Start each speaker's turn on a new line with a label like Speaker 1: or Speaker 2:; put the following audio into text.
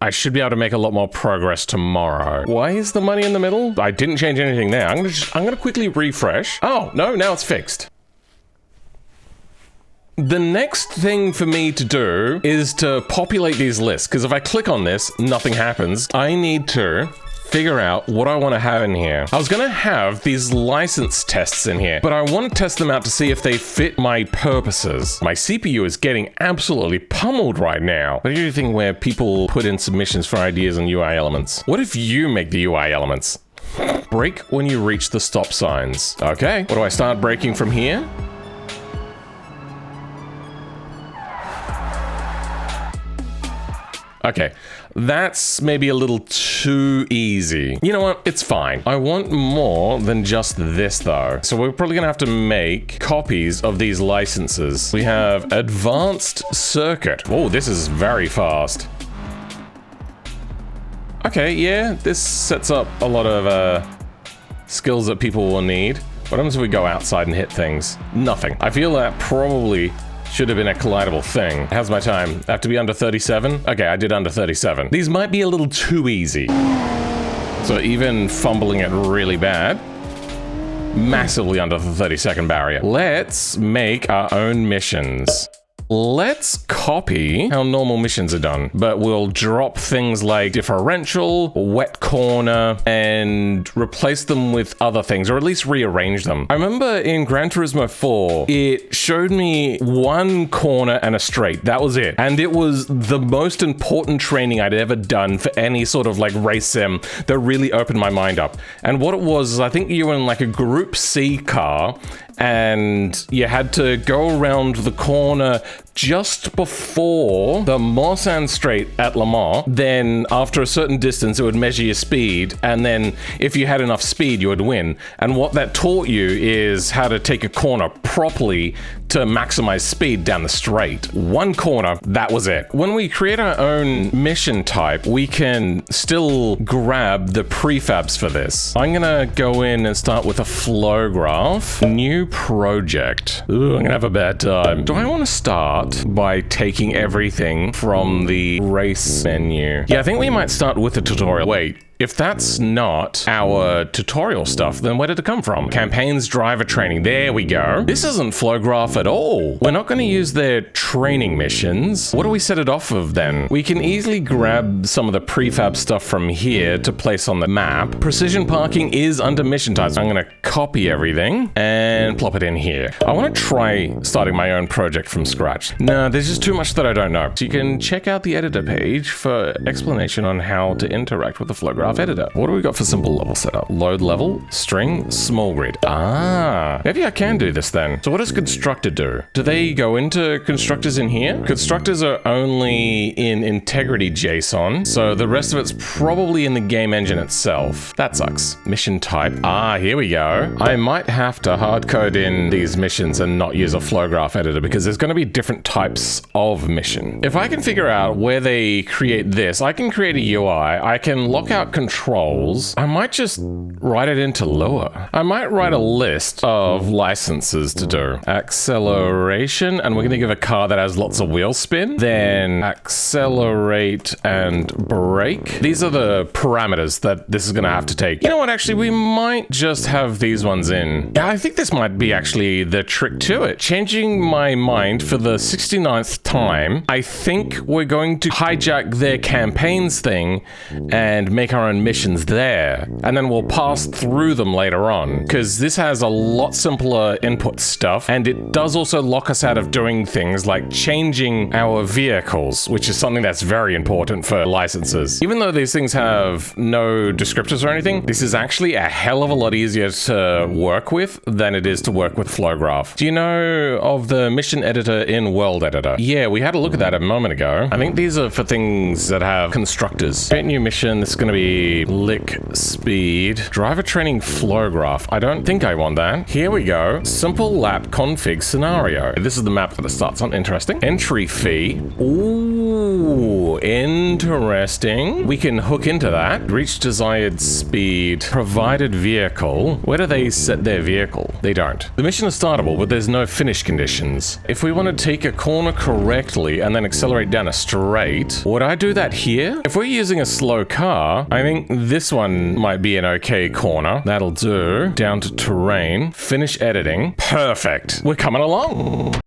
Speaker 1: I should be able to make a lot more progress tomorrow. Why is the money in the middle? I didn't change anything there. I'm gonna quickly refresh. Oh, no, now it's fixed. The next thing for me to do is to populate these lists, because if I click on this, nothing happens. I need to figure out what I want to have in here. I was going to have these license tests in here, but I want to test them out to see if they fit my purposes. My CPU is getting absolutely pummeled right now. What do you think where people put in submissions for ideas and UI elements? What if you make the UI elements? Brake when you reach the stop signs. Okay, what do I start braking from here? Okay, that's maybe a little too easy. You know what? It's fine. I want more than just this though. So we're probably gonna have to make copies of these licenses. We have advanced circuit. Oh, this is very fast. Okay, yeah, this sets up a lot of skills that people will need. What happens if we go outside and hit things? Nothing. I feel that probably should have been a collidable thing. How's my time? I have to be under 37? Okay, I did under 37. These might be a little too easy. So even fumbling it really bad, massively under the 30-second barrier. Let's make our own missions. Let's copy how normal missions are done, but we'll drop things like differential, wet corner, and replace them with other things, or at least rearrange them. I remember in Gran Turismo 4, it showed me one corner and a straight. That was it. And it was the most important training I'd ever done for any sort of like race sim that really opened my mind up. And what it was is I think you were in like a Group C car, and you had to go around the corner just before the Mulsanne straight at Le Mans. Then after a certain distance, it would measure your speed. And then if you had enough speed, you would win. And what that taught you is how to take a corner properly to maximize speed down the straight. One corner, that was it. When we create our own mission type, we can still grab the prefabs for this. I'm gonna go in and start with a flow graph. New project. Ooh, I'm gonna have a bad time. Do I want to start by taking everything from the race menu? Yeah, I think we might start with the tutorial. Wait. If that's not our tutorial stuff, then where did it come from? Campaigns, driver training, there we go. This isn't flow graph at all. We're not gonna use their training missions. What do we set it off of then? We can easily grab some of the prefab stuff from here to place on the map. Precision parking is under mission types. I'm gonna copy everything and plop it in here. I wanna try starting my own project from scratch. No, there's just too much that I don't know. So you can check out the editor page for explanation on how to interact with the flow graph editor. What do we got for simple level setup? Load level, string, small grid. Ah, maybe I can do this then. So what does constructor do? Do they go into constructors in here? Constructors are only in integrity JSON, so the rest of it's probably in the game engine itself. That sucks. Mission type. Ah, here we go. I might have to hard code in these missions and not use a flow graph editor because there's going to be different types of mission. If I can figure out where they create this, I can create a UI. I can lock out controls. I might just write it into Lua. I might write a list of licenses to do. Acceleration, and we're going to give a car that has lots of wheel spin. Then accelerate and brake. These are the parameters that this is going to have to take. You know what, actually, we might just have these ones in. Yeah, I think this might be actually the trick to it. Changing my mind for the 69th time, I think we're going to hijack their campaigns thing and make our own missions there, and then we'll pass through them later on, because this has a lot simpler input stuff, and it does also lock us out of doing things like changing our vehicles, which is something that's very important for licenses. Even though these things have no descriptors or anything, this is actually a hell of a lot easier to work with than it is to work with Flowgraph. Do you know of the mission editor in World Editor? Yeah, we had a look at that a moment ago. I think these are for things that have constructors. Create new mission. This is going to be lick speed. Driver training flow graph. I don't think I want that. Here we go. Simple lap config scenario. This is the map that it starts on. Interesting. Entry fee. Ooh. Ooh, interesting. We can hook into that. Reach desired speed. Provided vehicle. Where do they set their vehicle? They don't. The mission is startable, but there's no finish conditions. If we want to take a corner correctly and then accelerate down a straight, would I do that here? If we're using a slow car, I think this one might be an okay corner. That'll do. Down to terrain. Finish editing. Perfect. We're coming along.